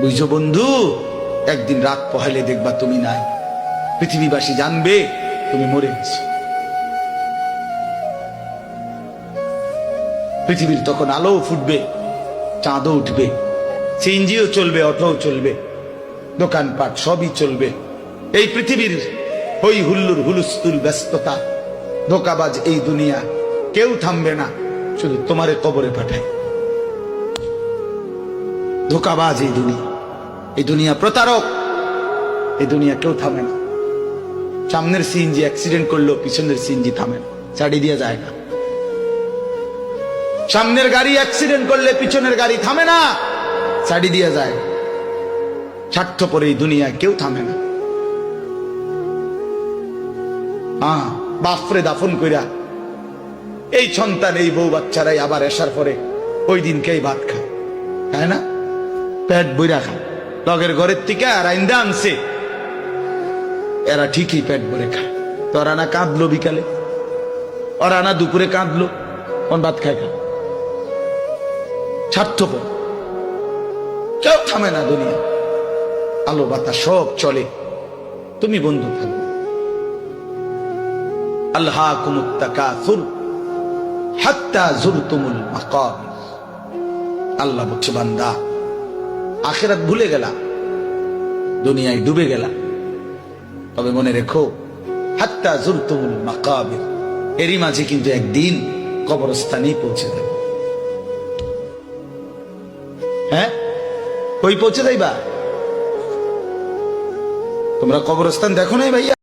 বুঝছো বন্ধু, একদিন রাত পোহাইলে দেখবা তুমি নাই, পৃথিবীবাসী জানবে তুমি মরে গেছো। পৃথিবীর তখন আলো ফুটবে, চাঁদও উঠবে, সিএনজিও চলবে, অটোও চলবে, দোকানপাট সবই চলবে। এই পৃথিবীর হই হুল্লুর হুলুস্থুল ব্যস্ততা, ধোকাবাজ এই দুনিয়া, কেউ থামবে না, শুধু তোমারে কবরে পাঠায়। ধোকাবাজ এই দুনিয়া, এই দুনিয়া প্রতারক, এই দুনিয়া কেউ থামে না। সামনের সিএনজি অ্যাক্সিডেন্ট করলো, পিছনের সিএনজি থামে না, ছাড়ি দিয়ে যায় না। সামনের গাড়ি অ্যাক্সিডেন্ট করলে পিছনের গাড়ি থামে না, ছাড়ি দিয়ে যায়। স্বার্থপর এই দুনিয়ায় কেউ থামে না। বাপরে দাফন কইরা এই সন্তান, এই বউ বাচ্চারাই আবার এসার পরে ওই দিনকেই ভাত খায়, তাই না? পেট বইরা খায়, লগের ঘরের থেকে আর আইন্দা আনছে, এরা ঠিকই পেট ভরে খায়। তো ওরা না কাঁদলো বিকালে, ওরা না দুপুরে কাঁদলো, কোন ভাত খায় খা। স্বার্থপর, কেউ থামে না দুনিয়া, আলো বাতাস সব চলে, তুমি বন্ধু থাকবে। আল্লাহকুমুত তাকাসুর হাত্তা যুরতুমুল মাকাবির। আল্লাহ বলছে, বান্দা আখিরাত ভুলে গেলা, দুনিয়ায় ডুবে গেলা, তবে মনে রেখো হাত্তা যুরতুমুল মাকাবির, এরই মাঝে কিন্তু একদিন কবরস্থানেই পৌঁছে যাবে। হ্যাঁ, কই পৌঁছে যাইবা? তোমরা কবরস্থান দেখো নাই ভাইয়া?